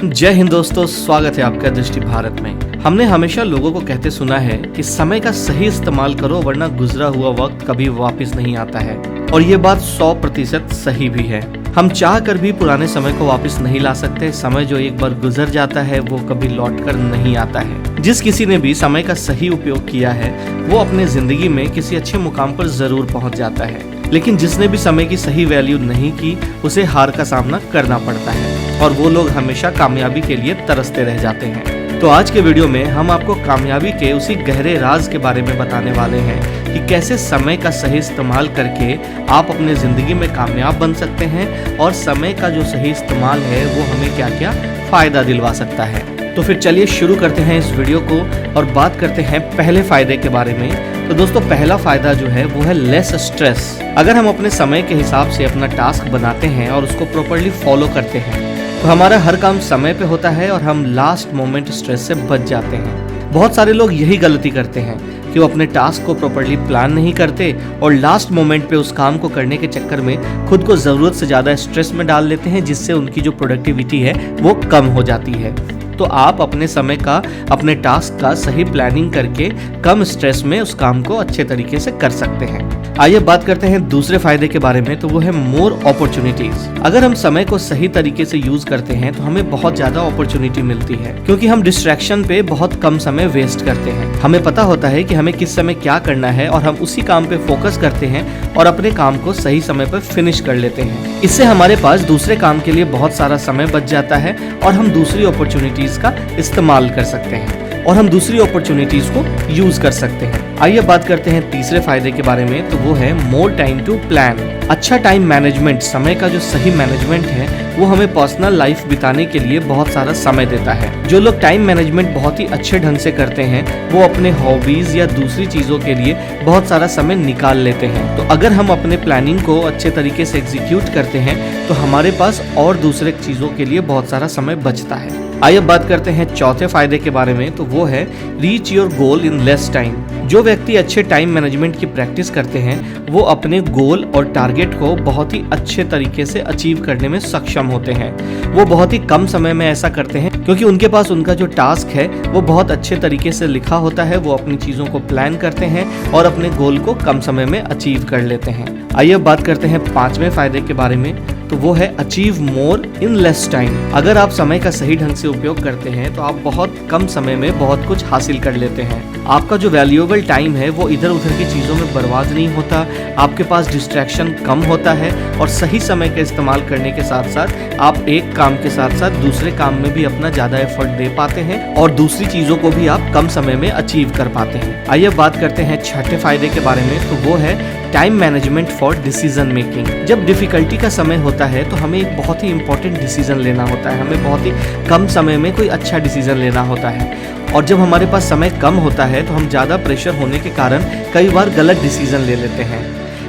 जय हिंद दोस्तों, स्वागत है आपका दृष्टि भारत में। हमने हमेशा लोगों को कहते सुना है कि समय का सही इस्तेमाल करो वरना गुजरा हुआ वक्त कभी वापस नहीं आता है। और ये बात 100% सही भी है। हम चाह कर भी पुराने समय को वापस नहीं ला सकते। समय जो एक बार गुजर जाता है वो कभी लौट कर नहीं आता है। जिस किसी ने भी समय का सही उपयोग किया है वो अपने जिंदगी में किसी अच्छे मुकाम पर जरूर पहुंच जाता है, लेकिन जिसने भी समय की सही वैल्यू नहीं की उसे हार का सामना करना पड़ता है और वो लोग हमेशा कामयाबी के लिए तरसते रह जाते हैं। तो आज के वीडियो में हम आपको कामयाबी के उसी गहरे राज के बारे में बताने वाले हैं कि कैसे समय का सही इस्तेमाल करके आप अपने ज़िंदगी में कामयाब बन सकते हैं और समय का जो सही इस्तेमाल है वो हमें क्या क्या फ़ायदा दिलवा सकता है। तो फिर चलिए शुरू करते हैं इस वीडियो को और बात करते हैं पहले फ़ायदे के बारे में। तो दोस्तों, पहला फ़ायदा जो है वो है लेस स्ट्रेस। अगर हम अपने समय के हिसाब से अपना टास्क बनाते हैं और उसको प्रॉपरली फॉलो करते हैं तो हमारा हर काम समय पे होता है और हम लास्ट मोमेंट स्ट्रेस से बच जाते हैं। बहुत सारे लोग यही गलती करते हैं कि वो अपने टास्क को प्रॉपरली प्लान नहीं करते और लास्ट मोमेंट पे उस काम को करने के चक्कर में खुद को ज़रूरत से ज़्यादा स्ट्रेस में डाल लेते हैं, जिससे उनकी जो प्रोडक्टिविटी है वो कम हो जाती है। तो आप अपने समय का, अपने टास्क का सही प्लानिंग करके कम स्ट्रेस में उस काम को अच्छे तरीके से कर सकते हैं। आइए बात करते हैं दूसरे फायदे के बारे में, तो वो है मोर अपॉर्चुनिटीज। अगर हम समय को सही तरीके से यूज करते हैं तो हमें बहुत ज्यादा अपॉर्चुनिटी मिलती है, क्योंकि हम डिस्ट्रैक्शन पे बहुत कम समय वेस्ट करते हैं। हमें पता होता है कि हमें किस समय क्या करना है और हम उसी काम पे फोकस करते हैं और अपने काम को सही समय पर फिनिश कर लेते हैं। इससे हमारे पास दूसरे काम के लिए बहुत सारा समय बच जाता है और हम दूसरी अपॉर्चुनिटीज का इस्तेमाल कर सकते हैं और हम दूसरी अपॉर्चुनिटीज को यूज कर सकते हैं। आइए बात करते हैं तीसरे फायदे के बारे में, तो वो है मोर टाइम टू प्लान। अच्छा टाइम मैनेजमेंट, समय का जो सही मैनेजमेंट है वो हमें पर्सनल लाइफ बिताने के लिए बहुत सारा समय देता है। जो लोग टाइम मैनेजमेंट बहुत ही अच्छे ढंग से करते हैं वो अपने हॉबीज या दूसरी चीजों के लिए बहुत सारा समय निकाल लेते हैं। तो अगर हम अपने प्लानिंग को अच्छे तरीके से एग्जीक्यूट करते हैं तो हमारे पास और दूसरे चीजों के लिए बहुत सारा समय बचता है। आइए बात करते हैं चौथे फायदे के बारे में, तो वो है reach your goal in less time. जो व्यक्ति अच्छे टाइम मैनेजमेंट की प्रैक्टिस करते हैं वो अपने गोल और टारगेट को बहुत ही अच्छे तरीके से अचीव करने में सक्षम होते हैं। वो बहुत ही कम समय में ऐसा करते हैं क्योंकि उनके पास उनका जो टास्क है वो बहुत अच्छे तरीके से लिखा होता है। वो अपनी चीज़ों को प्लान करते हैं और अपने गोल को कम समय में अचीव कर लेते हैं। आइए बात करते हैं पांचवें फायदे के बारे में, तो वो है achieve more in less time. अगर आप समय का सही ढंग से उपयोग करते हैं तो आप बहुत कम समय में बहुत कुछ हासिल कर लेते हैं। आपका जो वैल्यूएबल टाइम है वो इधर उधर की चीज़ों में बर्बाद नहीं होता, आपके पास डिस्ट्रैक्शन कम होता है और सही समय का इस्तेमाल करने के साथ साथ आप एक काम के साथ साथ दूसरे काम में भी अपना ज़्यादा एफर्ट दे पाते हैं और दूसरी चीज़ों को भी आप कम समय में अचीव कर पाते हैं। आइए बात करते हैं छठे फायदे के बारे में, तो वो है time management for decision making. जब डिफिकल्टी का समय होता है तो हमें एक बहुत ही इंपॉर्टेंट डिसीजन लेना होता है, हमें बहुत ही कम समय में कोई अच्छा डिसीजन लेना होता है। और जब हमारे पास समय कम होता है तो हम ज़्यादा प्रेशर होने के कारण कई बार गलत डिसीजन ले लेते हैं।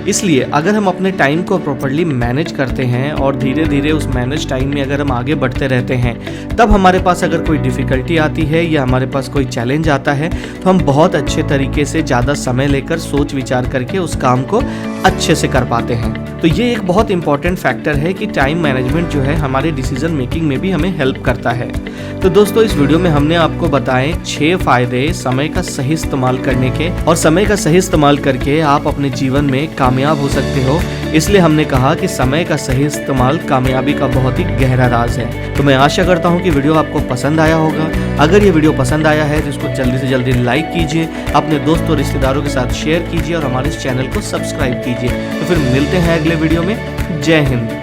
इसलिए अगर हम अपने टाइम को प्रॉपर्ली मैनेज करते हैं और धीरे धीरे उस मैनेज टाइम में अगर हम आगे बढ़ते रहते हैं, तब हमारे पास अगर कोई डिफ़िकल्टी आती है या हमारे पास कोई चैलेंज आता है तो हम बहुत अच्छे तरीके से ज़्यादा समय लेकर सोच विचार करके उस काम को अच्छे से कर पाते हैं। तो ये एक बहुत इंपॉर्टेंट फैक्टर है कि टाइम मैनेजमेंट जो है हमारे डिसीजन मेकिंग में भी हमें हेल्प करता है। तो दोस्तों, इस वीडियो में हमने आपको बताए 6 फायदे समय का सही इस्तेमाल करने के, और समय का सही इस्तेमाल करके आप अपने जीवन में कामयाब हो सकते हो। इसलिए हमने कहा कि समय का सही इस्तेमाल कामयाबी का बहुत ही गहरा राज है। तो मैं आशा करता हूँ कि वीडियो आपको पसंद आया होगा। अगर ये वीडियो पसंद आया है तो इसको जल्दी से जल्दी लाइक कीजिए, अपने दोस्तों रिश्तेदारों के साथ शेयर कीजिए और हमारे इस चैनल को सब्सक्राइब कीजिए। तो फिर मिलते हैं अगले वीडियो में। जय हिंद।